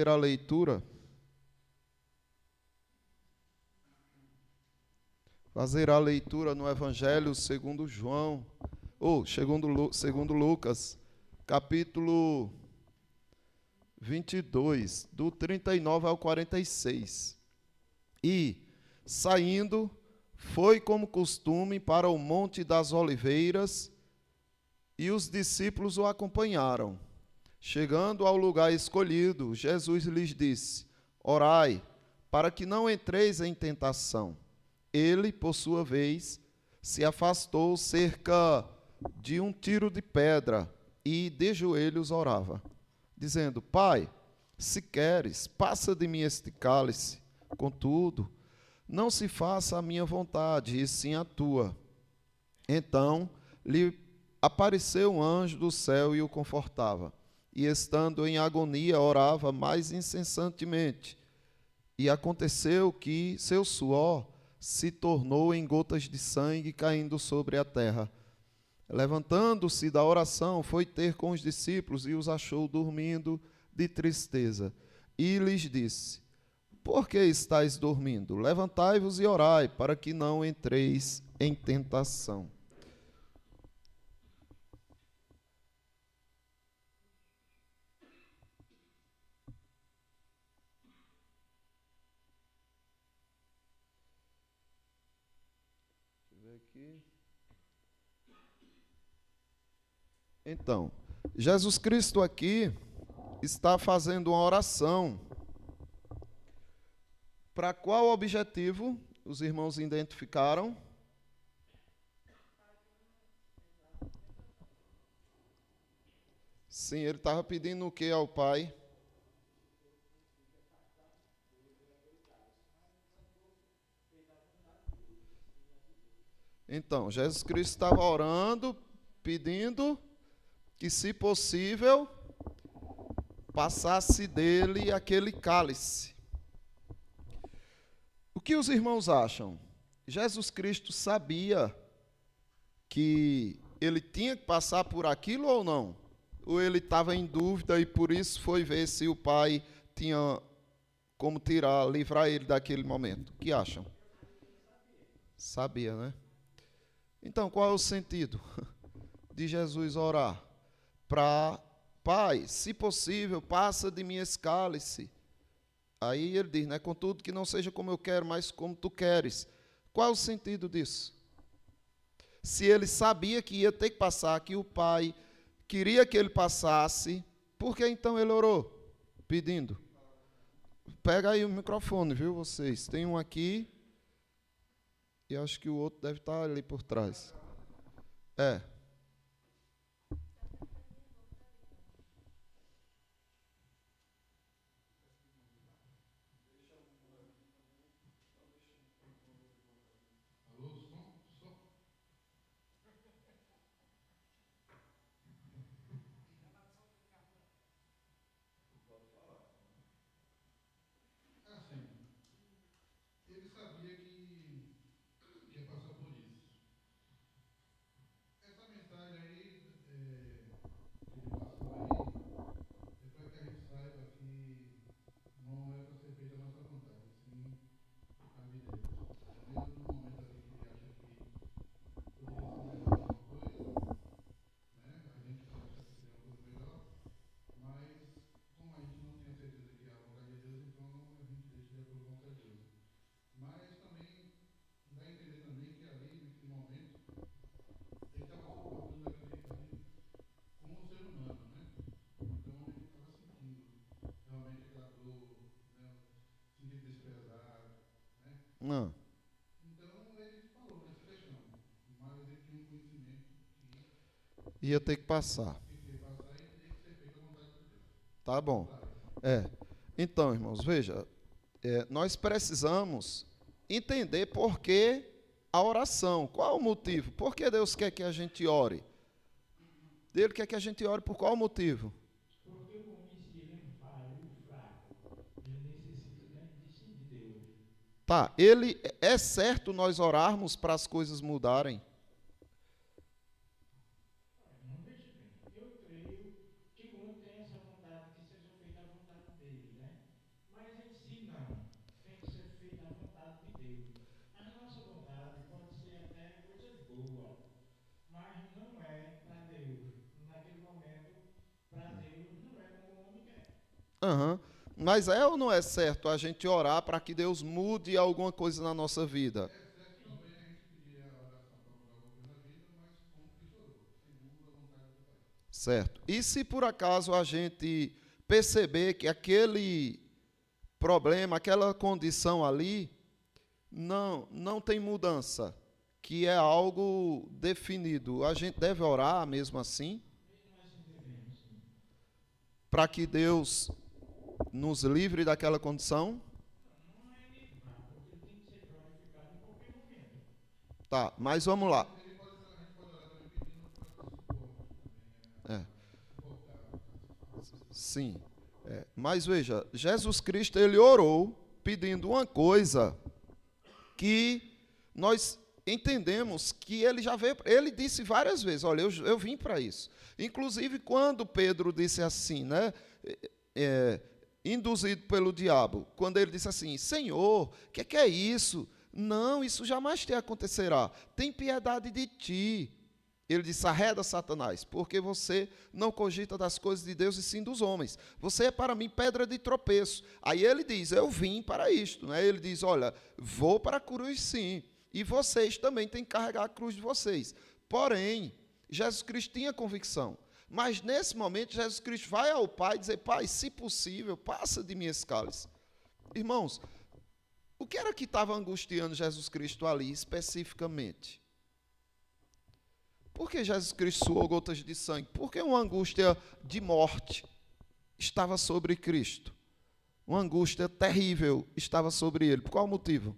A leitura, fazer a leitura no Evangelho segundo João, ou segundo Lucas, capítulo 22, do 39 ao 46. E, saindo, foi como costume para o Monte das Oliveiras, e os discípulos o acompanharam. Chegando ao lugar escolhido, Jesus lhes disse: Orai, para que não entreis em tentação. Ele, por sua vez, se afastou cerca de um tiro de pedra e de joelhos orava, dizendo: Pai, se queres, passa de mim este cálice. Contudo, não se faça a minha vontade, e sim a tua. Então lhe apareceu um anjo do céu e o confortava. E estando em agonia, orava mais incessantemente. E aconteceu que seu suor se tornou em gotas de sangue caindo sobre a terra. Levantando-se da oração, foi ter com os discípulos e os achou dormindo de tristeza. E lhes disse: Por que estáis dormindo? Levantai-vos e orai, para que não entreis em tentação. Aqui. Então, Jesus Cristo aqui está fazendo uma oração. Para qual objetivo os irmãos identificaram? Sim, ele estava pedindo o que ao Pai? Então, Jesus Cristo estava orando, pedindo que, se possível, passasse dele aquele cálice. O que os irmãos acham? Jesus Cristo sabia que ele tinha que passar por aquilo ou não? Ou ele estava em dúvida e por isso foi ver se o Pai tinha como livrar ele daquele momento? O que acham? Sabia, né? Então, qual é o sentido de Jesus orar? Para, Pai, se possível, passa de mim esse cálice. Aí ele diz, né? Contudo, que não seja como eu quero, mas como tu queres. Qual é o sentido disso? Se ele sabia que ia ter que passar, que o Pai queria que ele passasse, por que então ele orou? Pedindo. Pega aí o microfone, viu, vocês? Tem um aqui e acho que o outro deve estar ali por trás. É. Alô, som? Assim, ele sabia que ia passar por isso. Essa mensagem aí que ele passou aí é para que a gente saiba que não é para ser feita a nossa vontade, sim a de Deus. Mesmo no momento ali que ele acha que poderia ser melhor alguma coisa, né? A gente pode achar que seria uma coisa melhor, mas como a gente não tem a certeza que é a vontade de Deus, então a gente deixa de acordo com a vontade de Deus. Mas também dá a entender também que ali, naquele momento, ele estava se colocando ali como um ser humano, né? Então ele estava sentindo realmente aquela dor, né? Sentindo desprezado, né? Não. Então ele falou nessa questão, mas ele tinha um conhecimento que Ia ter que passar. tinha que passar e teria que ser feita a vontade de Deus. Tá Muito bom. claro isso. É. Então, irmãos, veja, nós precisamos entender por que a oração. Qual é o motivo? Por que Deus quer que a gente ore? Ele quer que a gente ore por qual motivo? Porque o homem, se ele é falho e fraco, ele necessita sim de Deus. Tá, é certo nós orarmos para as coisas mudarem? Não, veja bem, eu creio que o homem tem essa vontade que seja feita a vontade dele, né? Aham. Mas é ou não é certo a gente orar para que Deus mude alguma coisa na nossa vida? Certo. E se por acaso a gente perceber que aquele problema, aquela condição ali, não tem mudança, que é algo definido, a gente deve orar mesmo assim, para que Deus nos livre daquela condição? Não é livrar, porque ele tem que ser glorificado em qualquer momento. Tá, mas vamos lá. A gente pode orar também pedindo para suporte também, É, suportar. sim. Mas veja, Jesus Cristo, ele orou pedindo uma coisa que nós entendemos que ele já veio, ele disse várias vezes, olha, eu vim para isso. Inclusive quando Pedro disse assim, né, induzido pelo diabo, quando ele disse assim, Senhor, o que é isso? Não, isso jamais te acontecerá. Tem piedade de ti. Ele disse, arreda Satanás, porque você não cogita das coisas de Deus e sim dos homens. Você é para mim pedra de tropeço. Aí ele diz, eu vim para isto. Né? Ele diz, olha, vou para a cruz sim. E vocês também têm que carregar a cruz de vocês. Porém, Jesus Cristo tinha convicção. Mas nesse momento, Jesus Cristo vai ao Pai e dizer, Pai, se possível, passa de mim esse cálice. Irmãos, o que era que estava angustiando Jesus Cristo ali especificamente? Por que Jesus Cristo suou gotas de sangue? Porque uma angústia de morte estava sobre Cristo. Uma angústia terrível estava sobre ele. Por qual motivo?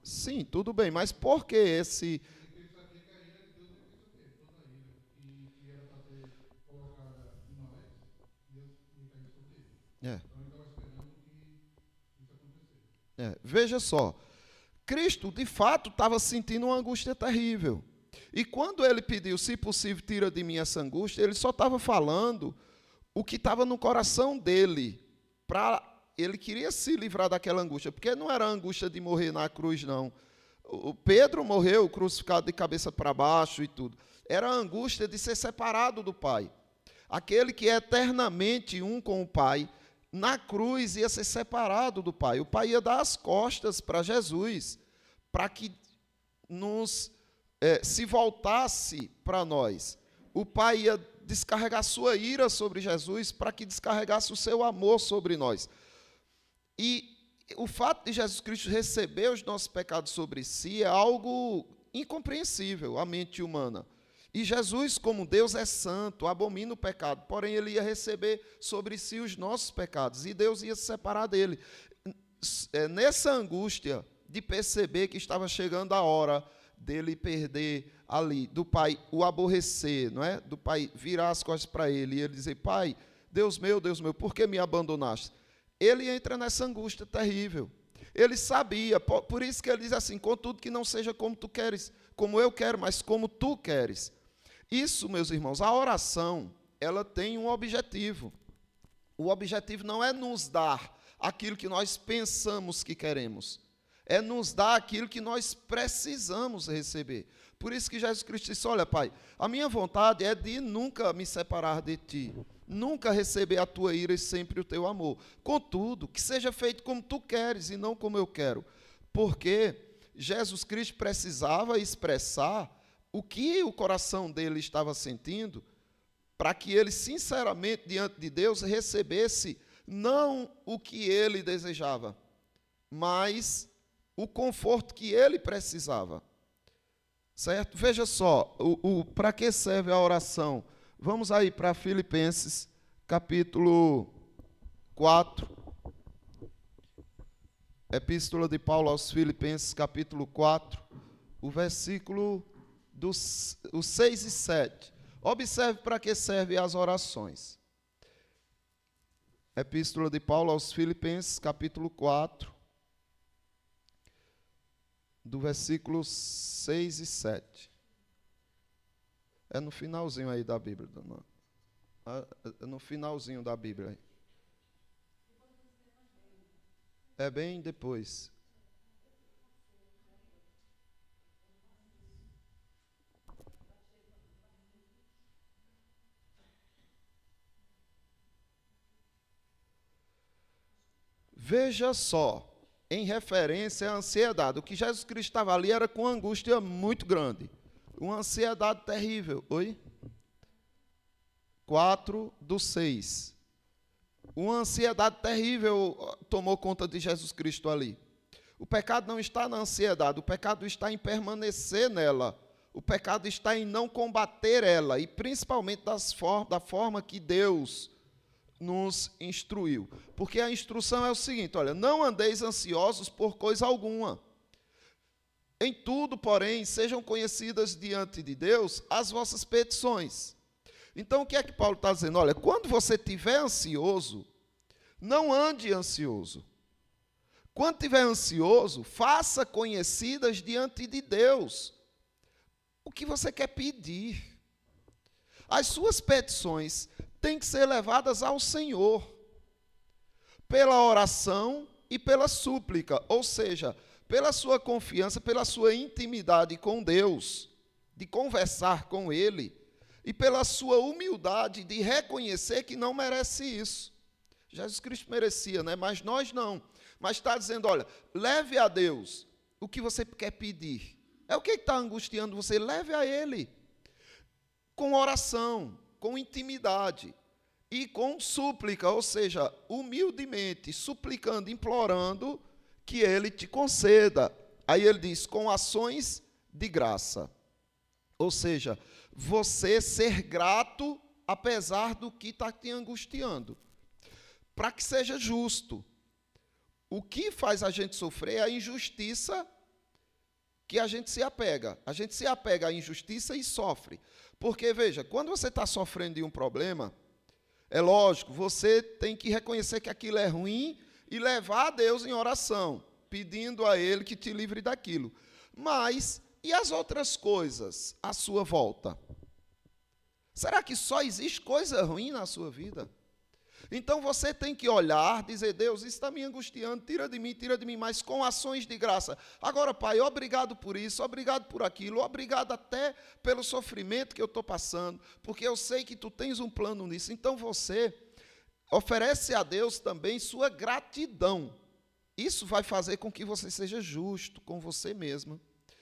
Sim, tudo bem, mas por que esse... É. Veja só, Cristo, de fato, estava sentindo uma angústia terrível. E quando ele pediu, se possível, tira de mim essa angústia, ele só estava falando o que estava no coração dele. Ele queria se livrar daquela angústia, porque não era a angústia de morrer na cruz, não. O Pedro morreu crucificado de cabeça para baixo e tudo. Era a angústia de ser separado do Pai. Aquele que é eternamente um com o Pai, na cruz ia ser separado do Pai. O Pai ia dar as costas para Jesus, para que se voltasse para nós. O Pai ia descarregar sua ira sobre Jesus, para que descarregasse o seu amor sobre nós. E o fato de Jesus Cristo receber os nossos pecados sobre si é algo incompreensível à mente humana. E Jesus, como Deus é santo, abomina o pecado, porém ele ia receber sobre si os nossos pecados, e Deus ia se separar dele. Nessa angústia de perceber que estava chegando a hora dele perder ali, do Pai o aborrecer, não é? Do Pai virar as costas para ele, e ele dizer, Pai, Deus meu, por que me abandonaste? Ele entra nessa angústia terrível. Ele sabia, por isso que ele diz assim, contudo que não seja como tu queres, como eu quero, mas como tu queres. Isso, meus irmãos, a oração, ela tem um objetivo. O objetivo não é nos dar aquilo que nós pensamos que queremos, é nos dar aquilo que nós precisamos receber. Por isso que Jesus Cristo disse, olha, Pai, a minha vontade é de nunca me separar de Ti, nunca receber a Tua ira e sempre o Teu amor. Contudo, que seja feito como Tu queres e não como eu quero. Porque Jesus Cristo precisava expressar o que o coração dele estava sentindo, para que ele, sinceramente, diante de Deus, recebesse não o que ele desejava, mas o conforto que ele precisava. Certo? Veja só, para que serve a oração? Vamos aí para Filipenses, capítulo 4. Epístola de Paulo aos Filipenses, capítulo 4, o versículo os 6 e 7. Observe para que servem as orações. Epístola de Paulo aos Filipenses, capítulo 4, do versículo 6 e 7. É no finalzinho aí da Bíblia. É no finalzinho da Bíblia aí. É bem depois. Veja só, em referência à ansiedade, o que Jesus Cristo estava ali era com uma angústia muito grande, uma ansiedade terrível. Oi? 4:6. Uma ansiedade terrível tomou conta de Jesus Cristo ali. O pecado não está na ansiedade, o pecado está em permanecer nela. O pecado está em não combater ela, e principalmente da forma que Deus nos instruiu. Porque a instrução é o seguinte, olha, não andeis ansiosos por coisa alguma. Em tudo, porém, sejam conhecidas diante de Deus as vossas petições. Então, o que é que Paulo está dizendo? Olha, quando você estiver ansioso, não ande ansioso. Quando estiver ansioso, faça conhecidas diante de Deus o que você quer pedir. As suas petições têm que ser levadas ao Senhor, pela oração e pela súplica, ou seja, pela sua confiança, pela sua intimidade com Deus, de conversar com Ele, e pela sua humildade de reconhecer que não merece isso. Jesus Cristo merecia, né? Mas nós não. Mas está dizendo, olha, leve a Deus o que você quer pedir. É o que está angustiando você, leve a Ele. Com oração, com intimidade e com súplica, ou seja, humildemente, suplicando, implorando que Ele te conceda. Aí ele diz, com ações de graça. Ou seja, você ser grato apesar do que está te angustiando. Para que seja justo. O que faz a gente sofrer é a injustiça que a gente se apega. A gente se apega à injustiça e sofre. Porque, veja, quando você está sofrendo de um problema, é lógico, você tem que reconhecer que aquilo é ruim e levar a Deus em oração, pedindo a Ele que te livre daquilo. Mas, e as outras coisas à sua volta? Será que só existe coisa ruim na sua vida? Então você tem que olhar, dizer, Deus, isso está me angustiando, tira de mim, mas com ações de graça. Agora, Pai, obrigado por isso, obrigado por aquilo, obrigado até pelo sofrimento que eu estou passando, porque eu sei que Tu tens um plano nisso. Então você oferece a Deus também sua gratidão. Isso vai fazer com que você seja justo com você mesmo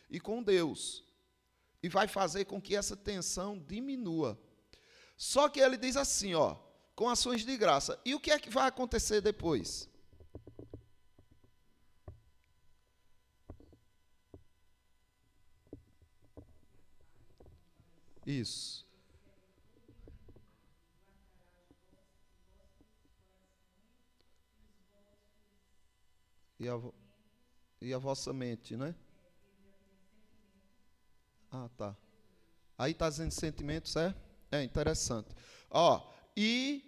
e com Deus. E vai fazer com que essa tensão diminua. Só que ele diz assim, ó, com ações de graça. E o que é que vai acontecer depois? Isso. E a vossa mente, né? Ah, tá. Aí está dizendo sentimentos, é? É interessante. Ó, e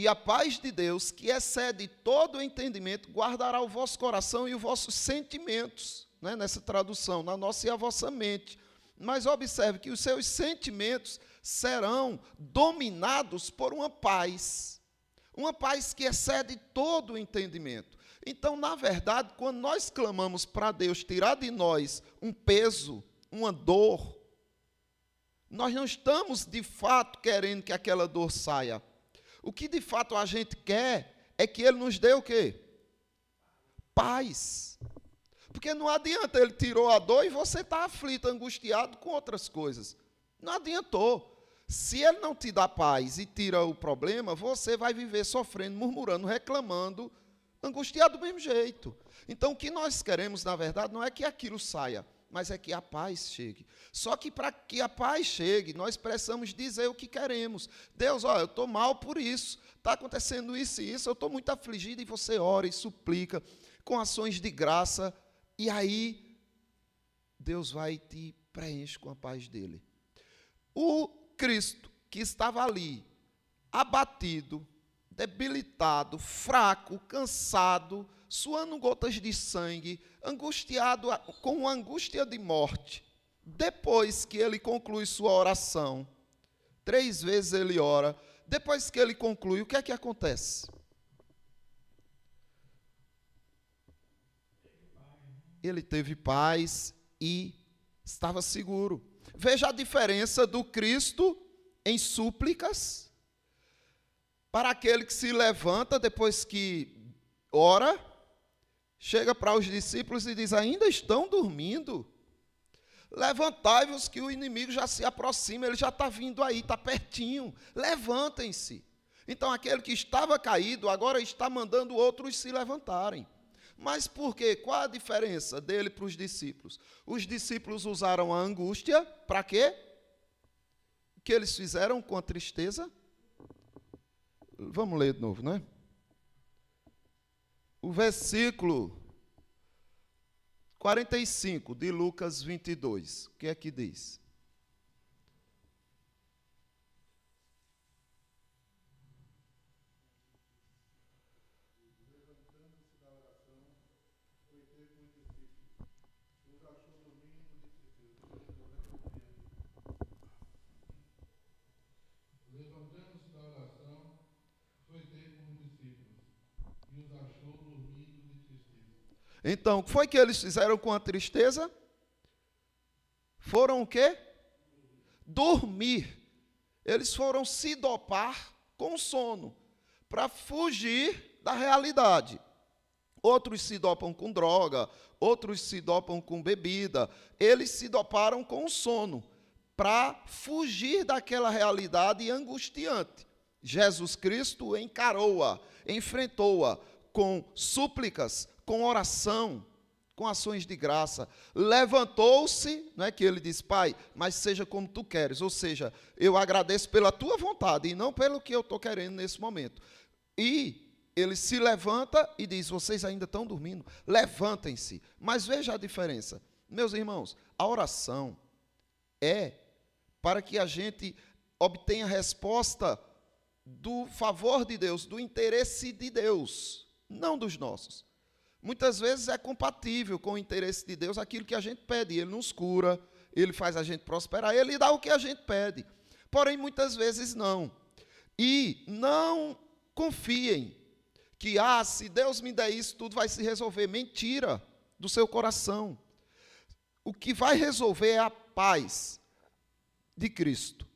a paz de Deus, que excede todo o entendimento, guardará o vosso coração e os vossos sentimentos, né? Nessa tradução, na nossa e a vossa mente. Mas observe que os seus sentimentos serão dominados por uma paz que excede todo o entendimento. Então, na verdade, quando nós clamamos para Deus tirar de nós um peso, uma dor, nós não estamos, de fato, querendo que aquela dor saia. O que, de fato, a gente quer é que Ele nos dê o quê? Paz. Porque não adianta Ele tirou a dor e você está aflito, angustiado com outras coisas. Não adiantou. Se Ele não te dá paz e tira o problema, você vai viver sofrendo, murmurando, reclamando, angustiado do mesmo jeito. Então, o que nós queremos, na verdade, não é que aquilo saia, mas é que a paz chegue. Só que para que a paz chegue, nós precisamos dizer o que queremos. Deus, eu estou mal por isso, está acontecendo isso e isso, eu estou muito afligido, e você ora e suplica com ações de graça, e aí Deus vai e te preenche com a paz dele. O Cristo que estava ali, abatido, debilitado, fraco, cansado, suando gotas de sangue, angustiado com angústia de morte, depois que ele conclui sua oração, 3 vezes ele ora, depois que ele conclui, o que é que acontece? Ele teve paz e estava seguro. Veja a diferença do Cristo em súplicas para aquele que se levanta depois que ora, chega para os discípulos e diz: ainda estão dormindo? Levantai-vos que o inimigo já se aproxima, ele já está vindo aí, está pertinho. Levantem-se. Então aquele que estava caído agora está mandando outros se levantarem. Mas por quê? Qual a diferença dele para os discípulos? Os discípulos usaram a angústia para quê? O que eles fizeram com a tristeza? Vamos ler de novo, né? O versículo 45 de Lucas 22. O que é que diz? Levantando-se da oração, foi ter com os discípulos, e os achou dormindo de tristeza. Então, o que foi que eles fizeram com a tristeza? Foram o quê? Dormir. Eles foram se dopar com sono, para fugir da realidade. Outros se dopam com droga, outros se dopam com bebida. Eles se doparam com sono, para fugir daquela realidade angustiante. Jesus Cristo encarou-a, enfrentou-a com súplicas, com oração, com ações de graça. Levantou-se, não é que ele disse: Pai, mas seja como tu queres, ou seja, eu agradeço pela tua vontade e não pelo que eu estou querendo nesse momento. E ele se levanta e diz: vocês ainda estão dormindo? Levantem-se. Mas veja a diferença. Meus irmãos, a oração é para que a gente obtenha resposta do favor de Deus, do interesse de Deus, não dos nossos. Muitas vezes é compatível com o interesse de Deus aquilo que a gente pede. Ele nos cura, Ele faz a gente prosperar, Ele dá o que a gente pede. Porém, muitas vezes não. E não confiem que, se Deus me der isso, tudo vai se resolver. Mentira do seu coração. O que vai resolver é a paz de Cristo.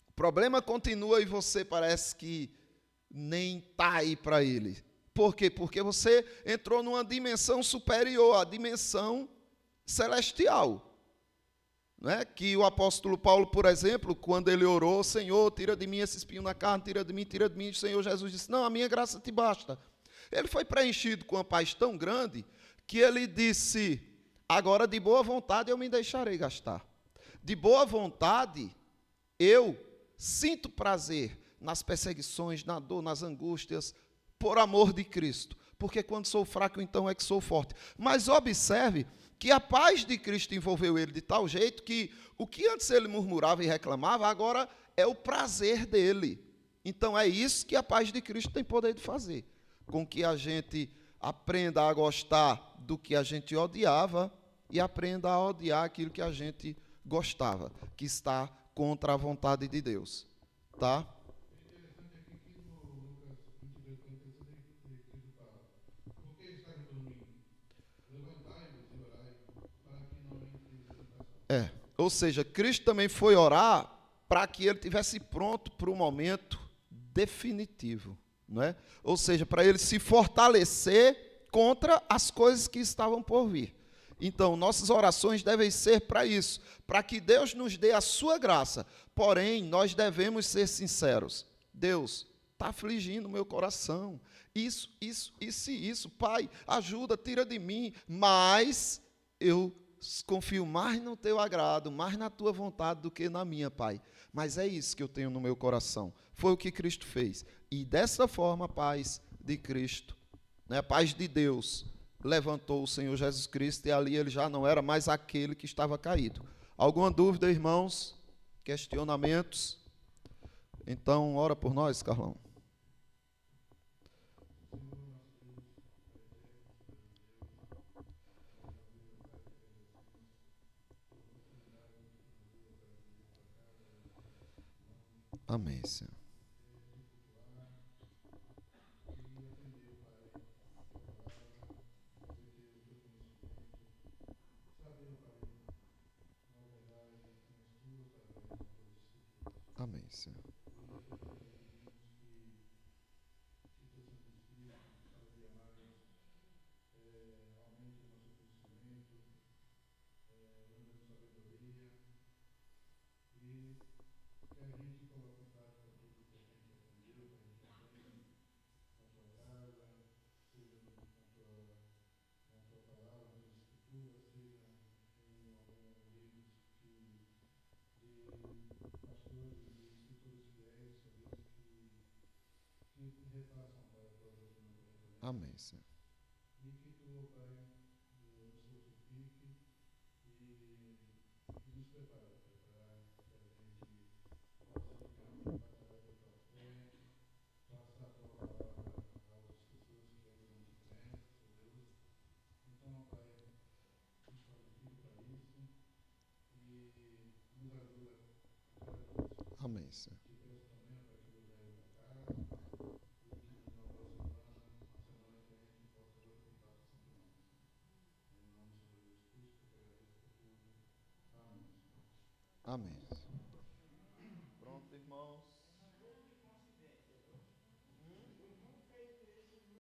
O problema continua e você parece que nem está aí para Ele. Por quê? Porque você entrou numa dimensão superior, a dimensão celestial. Não é? Que o apóstolo Paulo, por exemplo, quando ele orou: Senhor, tira de mim esse espinho na carne, tira de mim. O Senhor Jesus disse: não, a minha graça te basta. Ele foi preenchido com uma paz tão grande que ele disse: agora de boa vontade eu me deixarei gastar. De boa vontade eu sinto prazer nas perseguições, na dor, nas angústias, por amor de Cristo. Porque quando sou fraco, então é que sou forte. Mas observe que a paz de Cristo envolveu ele de tal jeito que o que antes ele murmurava e reclamava, agora é o prazer dele. Então é isso que a paz de Cristo tem poder de fazer. Com que a gente aprenda a gostar do que a gente odiava e aprenda a odiar aquilo que a gente gostava, que está contra a vontade de Deus. Tá? É interessante aqui que no Lucas 22, 46, ele fala: por que estáis dormindo? Levantai-vos e orai, para que não entre em tentação. Ou seja, Cristo também foi orar para que ele tivesse pronto para o momento definitivo, não é? Ou seja, para ele se fortalecer contra as coisas que estavam por vir. Então, nossas orações devem ser para isso, para que Deus nos dê a sua graça. Porém, nós devemos ser sinceros. Deus, está afligindo o meu coração. Isso. Pai, ajuda, tira de mim. Mas eu confio mais no teu agrado, mais na tua vontade do que na minha, Pai. Mas é isso que eu tenho no meu coração. Foi o que Cristo fez. E dessa forma, a paz de Cristo, né, a paz de Deus, levantou o Senhor Jesus Cristo, e ali ele já não era mais aquele que estava caído. Alguma dúvida, irmãos? Questionamentos? Então, ora por nós, Carlão. Amém, Senhor. Amém, Senhor. façam, Pai, todas as minhas referências. Amém, Senhor. E que tu, Pai, nos fortifique e nos prepare, Pai, para que a gente possa ir caminho batalhar pela tua fé, passar a tua palavra às pessoas que ainda não te conhecem, Senhor Deus. Então, Pai, nos qualifique para isso e nos ajuda a cada dia, Senhor. Amém, Senhor. Te peço também, Pai, que eu leve para casa e que na próxima semana, uma semana que a gente possa glorificar o Santo Nome, Senhor. Em nome do Senhor Jesus Cristo, que eu agradeço por tudo. Amém, Senhor. Amém. Pronto, irmãos.